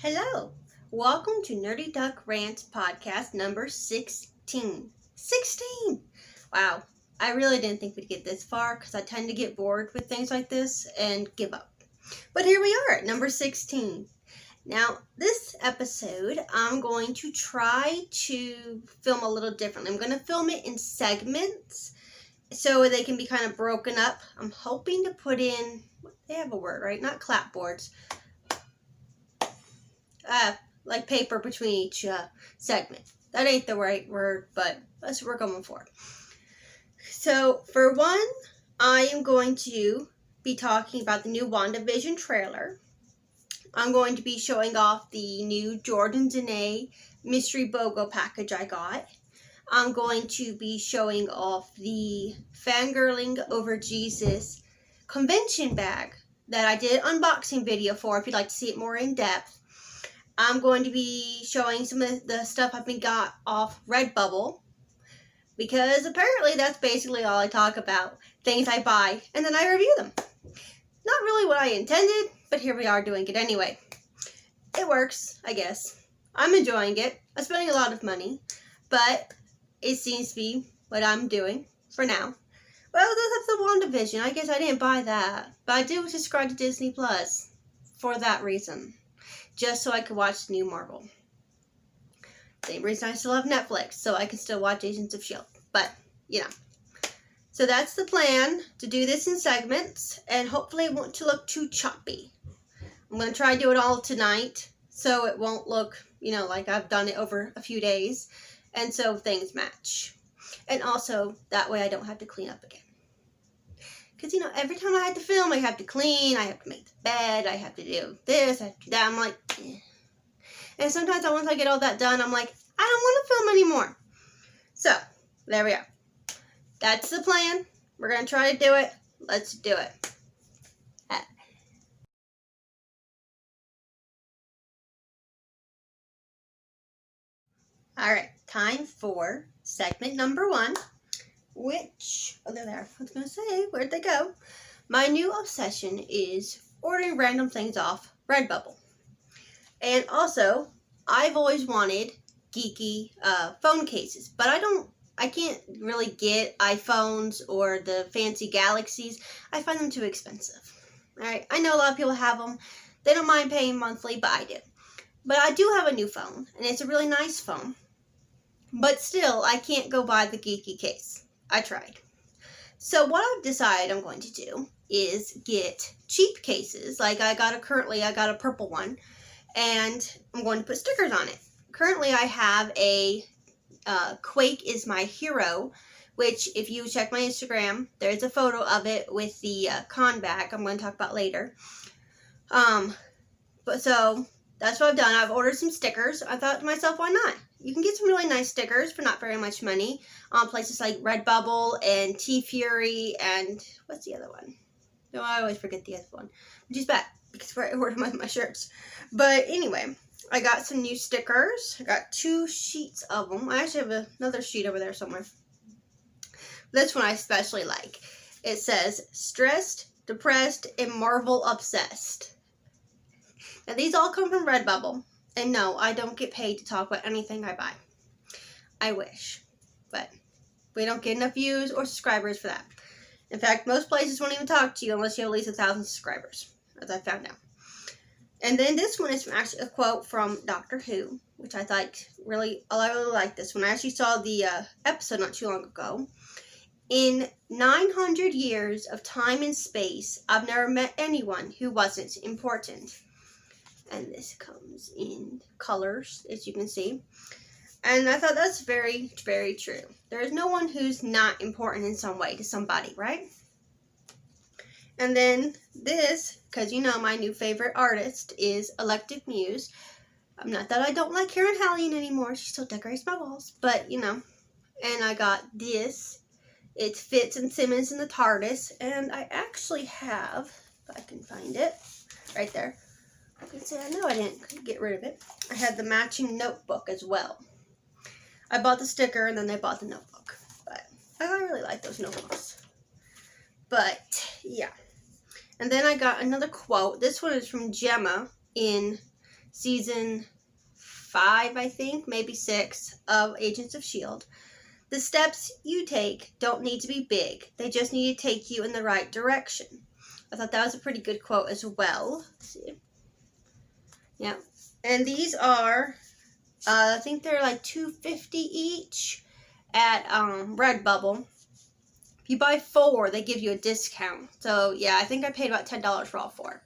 Hello, welcome to Nerdy Duck Rants podcast number 16. 16! Wow, I really didn't think we'd get this far because I tend to get bored with things like this and give up. But here we are at number 16. Now, this episode, I'm going to try to film a little differently. I'm going to film it in segments so they can be kind of broken up. I'm hoping to put in, they have a word, right? Not clapboards. Like paper between each segment. That ain't the right word, but that's what we're going for. So, for one, I am going to be talking about the new WandaVision trailer. I'm going to be showing off the new Jordandene mystery Bogo package I got. I'm going to be showing off the Fangirling over Jesus convention bag that I did an unboxing video for if you'd like to see it more in depth. I'm going to be showing some of the stuff I've been got off Redbubble, because apparently that's basically all I talk about, things I buy, and then I review them. Not really what I intended, but here we are doing it anyway. It works, I guess. I'm enjoying it. I'm spending a lot of money, but it seems to be what I'm doing for now. Well, that's the WandaVision. I guess I didn't buy that, but I do subscribe to Disney Plus for that reason. Just so I could watch the new Marvel. Same reason I still have Netflix, so I can still watch Agents of S.H.I.E.L.D. But, you know. So that's the plan, to do this in segments, and hopefully it won't look too choppy. I'm going to try to do it all tonight, so it won't look, like I've done it over a few days, and so things match. And also, that way I don't have to clean up again. Because, every time I had to film, I have to clean, I have to make the bed, I have to do this, I have to do that. I'm like, eh. And sometimes once I get all that done, I'm like, I don't want to film anymore. So, there we are. That's the plan. We're going to try to do it. Let's do it. Alright, time for segment number 1. Which, they're there. I was going to say, where'd they go? My new obsession is ordering random things off Redbubble. And also, I've always wanted geeky phone cases, but I can't really get iPhones or the fancy Galaxies. I find them too expensive. Alright, I know a lot of people have them. They don't mind paying monthly, but I do. But I do have a new phone, and it's a really nice phone. But still, I can't go buy the geeky case. I tried. So what I've decided I'm going to do is get cheap cases. Like I got a purple one, and I'm going to put stickers on it. Currently I have a Quake is my hero, which if you check my Instagram, there's a photo of it with the con bag I'm going to talk about later. But so that's what I've done. I've ordered some stickers. I thought to myself, why not? You can get some really nice stickers for not very much money on places like Redbubble and T-Fury and what's the other one? No, I always forget the other one, which is bad because I ordered my shirts. But anyway, I got some new stickers. I got 2 sheets of them. I actually have another sheet over there somewhere. This one I especially like. It says, stressed, depressed, and Marvel obsessed. Now these all come from Redbubble. And no, I don't get paid to talk about anything I buy. I wish. But we don't get enough views or subscribers for that. In fact, most places won't even talk to you unless you have at least 1,000 subscribers, as I found out. And then this one is actually a quote from Doctor Who, which I really like this one. I actually saw the episode not too long ago. In 900 years of time and space, I've never met anyone who wasn't important. And this comes in colors, as you can see. And I thought that's very, very true. There is no one who's not important in some way to somebody, right? And then this, because my new favorite artist is Electric Muse. Not that I don't like Karen Hallian anymore. She still decorates my walls. But, And I got this. It's Fitz and Simmons in the TARDIS. And I actually have, if I can find it, right there. I know I didn't get rid of it. I had the matching notebook as well. I bought the sticker and then I bought the notebook. But I really like those notebooks. But, yeah. And then I got another quote. This one is from Gemma in season 5, I think, maybe 6 of Agents of S.H.I.E.L.D. The steps you take don't need to be big. They just need to take you in the right direction. I thought that was a pretty good quote as well. Let's see. Yeah. And these are, I think they're like $2.50 each at Redbubble. If you buy 4, they give you a discount. So, yeah, I think I paid about $10 for all 4.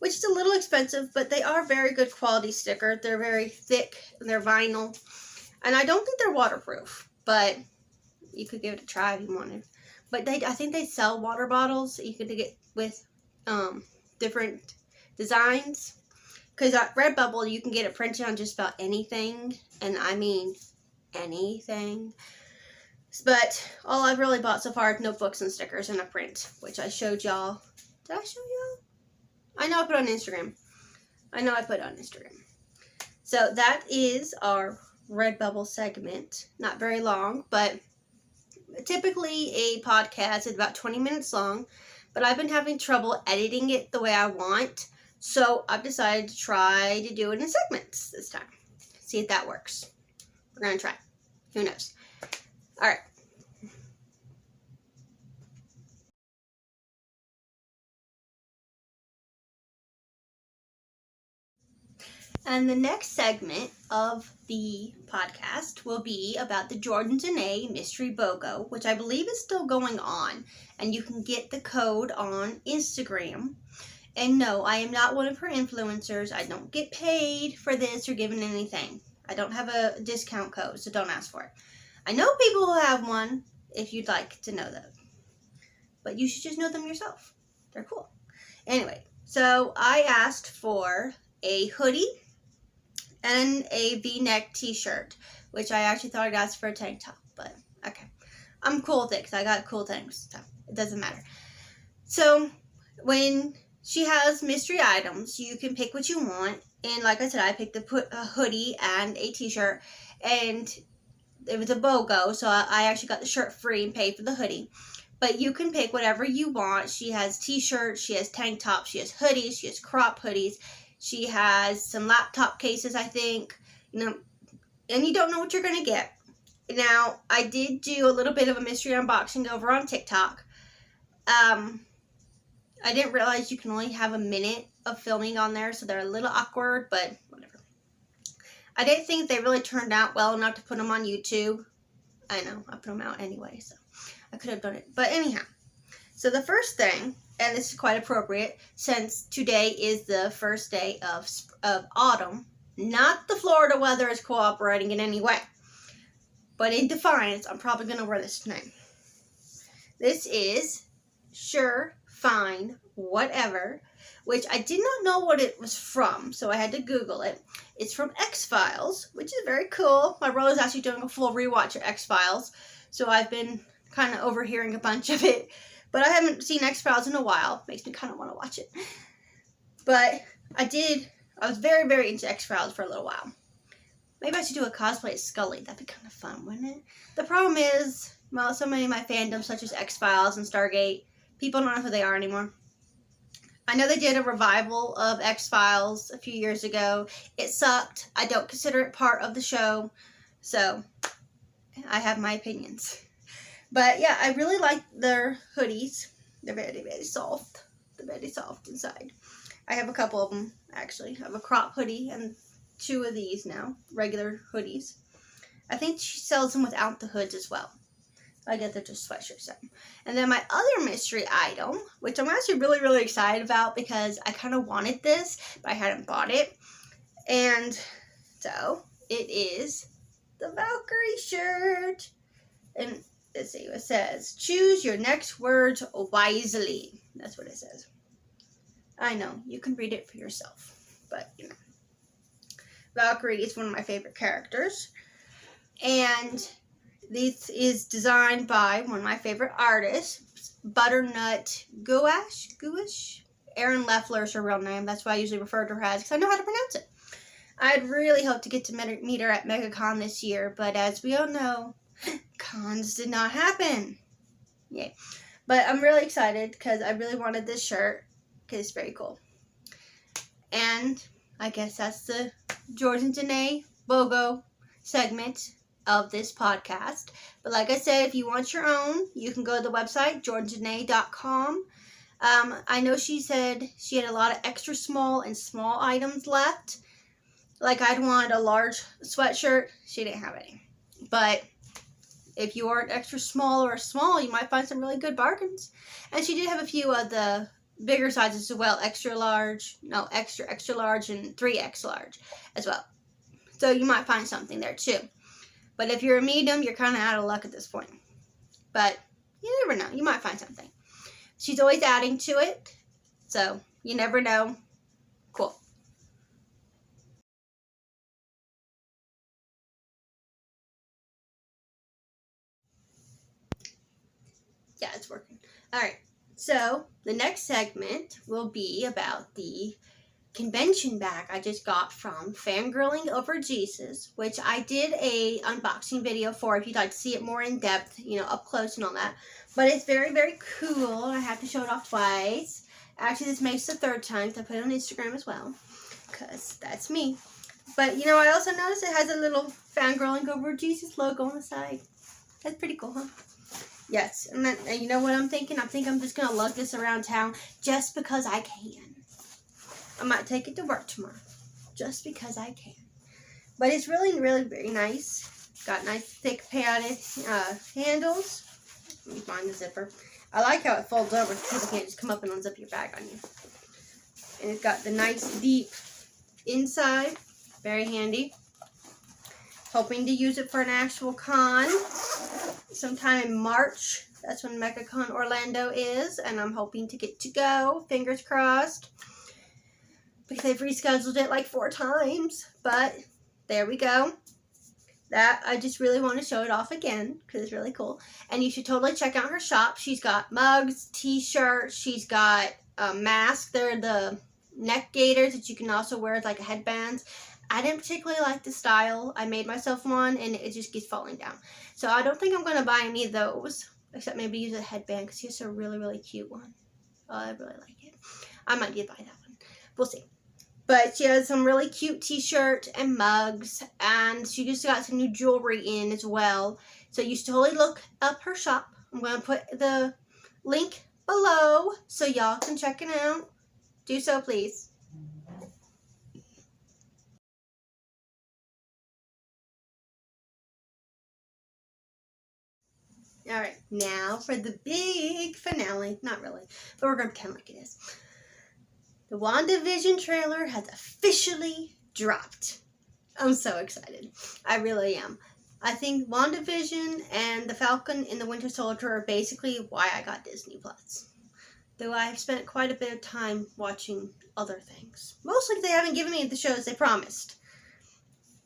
Which is a little expensive, but they are very good quality stickers. They're very thick, and they're vinyl. And I don't think they're waterproof, but you could give it a try if you wanted. But I think they sell water bottles that you could get with different designs. Because at Redbubble, you can get it printed on just about anything. And I mean anything. But all I've really bought so far is notebooks and stickers and a print, which I showed y'all. Did I show y'all? I know I put on Instagram. So that is our Redbubble segment. Not very long, but typically a podcast is about 20 minutes long. But I've been having trouble editing it the way I want. So I've decided to try to do it in segments this time. See if that works. We're going to try. Who knows? All right. And the next segment of the podcast will be about the Jordandene Mystery Bogo, which I believe is still going on. And you can get the code on Instagram. And no, I am not one of her influencers. I don't get paid for this or given anything. I don't have a discount code, so don't ask for it. I know people who have one if you'd like to know them. But you should just know them yourself. They're cool. Anyway, so I asked for a hoodie and a V-neck t-shirt, which I actually thought I'd ask for a tank top, but okay. I'm cool with it because I got cool things, so it doesn't matter. So when she has mystery items, you can pick what you want, and like I said, I picked a hoodie and a t-shirt, and it was a BOGO, so I actually got the shirt free and paid for the hoodie. But you can pick whatever you want. She has t-shirts, she has tank tops, she has hoodies, she has crop hoodies. She has some laptop cases, I think, and you don't know what you're going to get. Now, I did do a little bit of a mystery unboxing over on TikTok. I didn't realize you can only have a minute of filming on there, so they're a little awkward, but whatever. I didn't think they really turned out well enough to put them on YouTube. I know, I put them out anyway, so I could have done it. But anyhow, so the first thing, and this is quite appropriate since today is the first day of autumn. Not the Florida weather is cooperating in any way. But in defiance, I'm probably going to wear this tonight. This is Sure, Fine, Whatever, which I did not know what it was from, so I had to Google it. It's from X-Files, which is very cool. My brother's actually doing a full rewatch of X-Files, so I've been kind of overhearing a bunch of it. But I haven't seen X-Files in a while. Makes me kind of want to watch it. But I was very, very into X-Files for a little while. Maybe I should do a cosplay as Scully. That'd be kind of fun, wouldn't it? The problem is, well, so many of my fandoms, such as X-Files and Stargate, people don't know who they are anymore. I know they did a revival of X-Files a few years ago. It sucked. I don't consider it part of the show. So, I have my opinions. But yeah, I really like their hoodies. They're very, very soft. They're very soft inside. I have a couple of them, actually. I have a crop hoodie and 2 of these now, regular hoodies. I think she sells them without the hoods as well. I guess they're just sweatshirts. And then my other mystery item, which I'm actually really, really excited about because I kind of wanted this, but I hadn't bought it. And so, it is the Valkyrie shirt. And let's see what it says. Choose your next words wisely. That's what it says. I know, you can read it for yourself. But, you know. Valkyrie is one of my favorite characters. And this is designed by one of my favorite artists, Butternut Gouache. Erin Leffler is her real name. That's why I usually refer to her as, because I know how to pronounce it. I'd really hoped to get to meet her at MegaCon this year, but as we all know, cons did not happen. Yay. But I'm really excited because I really wanted this shirt because it's very cool. And I guess that's the Jordandene Bogo segment of this podcast. But like I said, if you want your own, you can go to the website, Jordandene.com. I know she said she had a lot of extra small and small items left. Like I'd wanted a large sweatshirt. She didn't have any. But if you are extra small or small, you might find some really good bargains. And she did have a few of the bigger sizes as well. Extra large, extra large, and 3X large as well. So you might find something there too. But if you're a medium, you're kind of out of luck at this point. But you never know. You might find something. She's always adding to it. So you never know. Cool. Yeah, it's working. All right. So the next segment will be about the convention bag I just got from Fangirling Over Jesus, which I did a unboxing video for if you'd like to see it more in depth, up close and all that. But it's very, very cool. I have to show it off twice. Actually, this makes the third time, so I put it on Instagram as well, because that's me. But, I also noticed it has a little Fangirling Over Jesus logo on the side. That's pretty cool, huh? Yes, and then, you know what I'm thinking? I think I'm just going to lug this around town just because I can. I might take it to work tomorrow, just because I can. But it's really, really very nice. Got nice, thick, padded handles. Let me find the zipper. I like how it folds over so people can't just come up and unzip your bag on you. And it's got the nice, deep inside. Very handy. Hoping to use it for an actual con sometime in March. That's when MechaCon Orlando is, and I'm hoping to get to go. Fingers crossed. Because they've rescheduled it like 4 times. But there we go. That, I just really want to show it off again because it's really cool. And you should totally check out her shop. She's got mugs, t-shirts, she's got masks. They're the neck gaiters that you can also wear as like a headband. I didn't particularly like the style. I made myself one and it just keeps falling down. So I don't think I'm going to buy any of those. Except maybe use a headband because she's a really, really cute one. Oh, I really like it. I might need to buy that one. We'll see. But she has some really cute t-shirt and mugs. And she just got some new jewelry in as well. So you should totally look up her shop. I'm going to put the link below so y'all can check it out. Do so, please. Alright, now for the big finale. Not really, but we're going to pretend like it is. The WandaVision trailer has officially dropped. I'm so excited. I really am. I think WandaVision and The Falcon and the Winter Soldier are basically why I got Disney Plus. Though I've spent quite a bit of time watching other things. Mostly they haven't given me the shows they promised.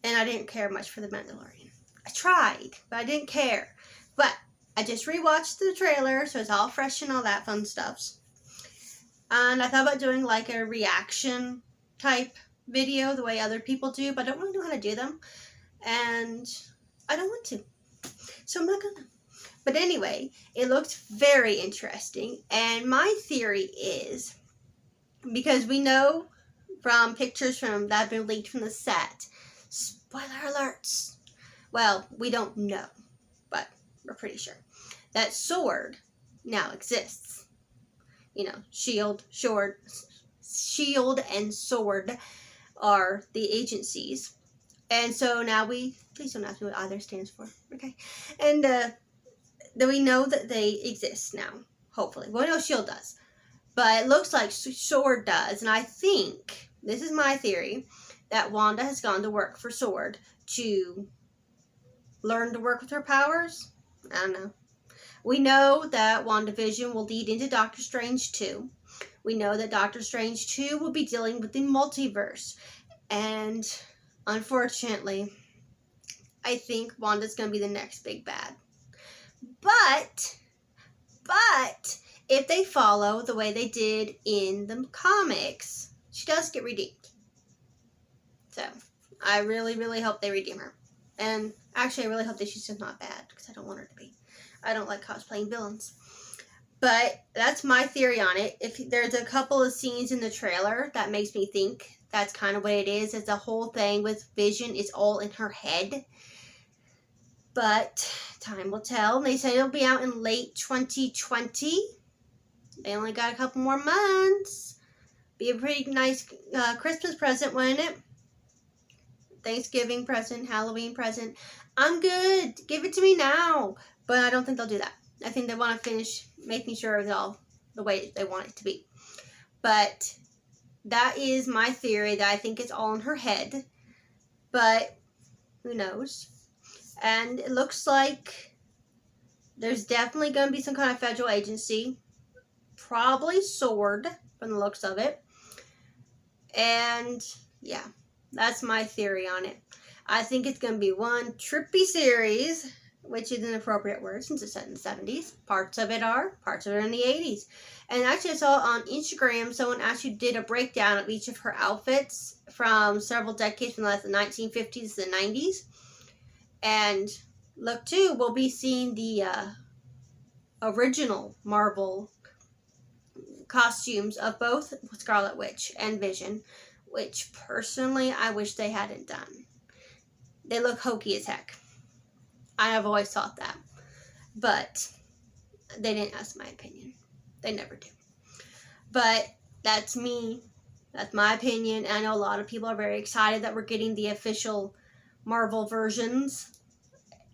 And I didn't care much for The Mandalorian. I tried, but I didn't care. But I just rewatched the trailer, so it's all fresh and all that fun stuff. And I thought about doing like a reaction type video the way other people do, but I don't really know how to do them. And I don't want to. So I'm not gonna. But anyway, it looked very interesting. And my theory is, because we know from pictures that have been leaked from the set, spoiler alerts. Well, we don't know, but we're pretty sure that SWORD now exists. SHIELD, and SWORD are the agencies. And so now please don't ask me what either stands for, okay? And that we know that they exist now, hopefully. Well, no, SHIELD does. But it looks like SWORD does. And I think, this is my theory, that Wanda has gone to work for SWORD to learn to work with her powers. I don't know. We know that WandaVision will lead into Doctor Strange 2. We know that Doctor Strange 2 will be dealing with the multiverse. And unfortunately, I think Wanda's going to be the next big bad. But if they follow the way they did in the comics, she does get redeemed. So I really, really hope they redeem her. And actually, I really hope that she's just not bad, because I don't want her to be. I don't like cosplaying villains. But that's my theory on it. If there's a couple of scenes in the trailer that makes me think that's kind of what it is. It's the whole thing with Vision is all in her head. But time will tell. They say it'll be out in late 2020. They only got a couple more months. Be a pretty nice Christmas present, wouldn't it? Thanksgiving present, Halloween present. I'm good. Give it to me now. But I don't think they'll do that. I think they want to finish making sure it's all the way they want it to be. But that is my theory, that I think it's all in her head. But who knows? And it looks like there's definitely going to be some kind of federal agency. Probably SWORD from the looks of it. And yeah, that's my theory on it. I think it's going to be one trippy series, which is an appropriate word since it's set in the 70s. Parts of it are in the 80s. And actually I saw on Instagram someone actually did a breakdown of each of her outfits from several decades, from like the 1950s to the 90s. And look too, we'll be seeing the original Marvel costumes of both Scarlet Witch and Vision, which personally I wish they hadn't done. They look hokey as heck. I have always thought that. But they didn't ask my opinion. They never do. But that's me. That's my opinion. And I know a lot of people are very excited that we're getting the official Marvel versions.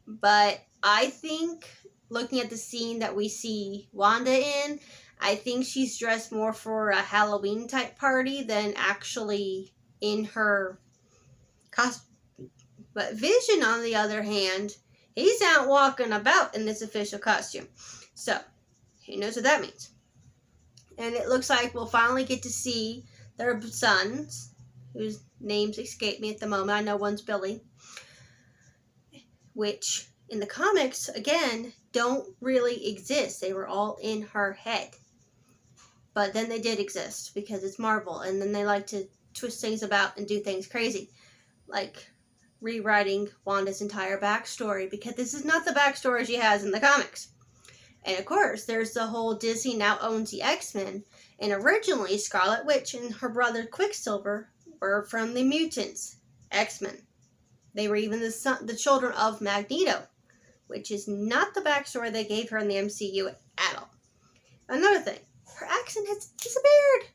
But I think, looking at the scene that we see Wanda in, I think she's dressed more for a Halloween type party than actually in her costume. But Vision, on the other hand, he's out walking about in this official costume. So, who knows what that means. And it looks like we'll finally get to see their sons, whose names escape me at the moment. I know one's Billy. Which, in the comics, again, don't really exist. They were all in her head. But then they did exist, because it's Marvel. And then they like to twist things about and do things crazy. Like rewriting Wanda's entire backstory, because this is not the backstory she has in the comics. And of course, there's the whole Disney now owns the X-Men, and originally Scarlet Witch and her brother Quicksilver were from the mutants, X-Men. They were even the children of Magneto, which is not the backstory they gave her in the MCU at all. Another thing, her accent has disappeared.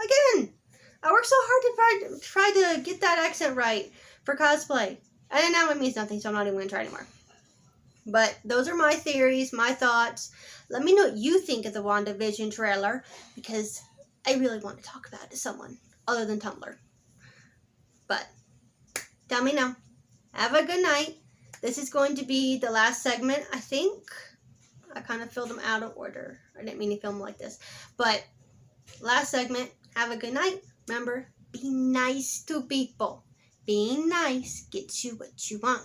Again, I worked so hard to try to get that accent right for cosplay. And now it means nothing, so I'm not even going to try anymore. But those are my theories, my thoughts. Let me know what you think of the WandaVision trailer, because I really want to talk about it to someone other than Tumblr. But tell me now. Have a good night. This is going to be the last segment, I think. I kind of filled them out of order. I didn't mean to film like this. But last segment. Have a good night. Remember, be nice to people. Being nice gets you what you want.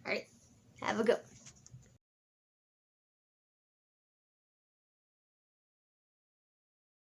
Alright, have a good one.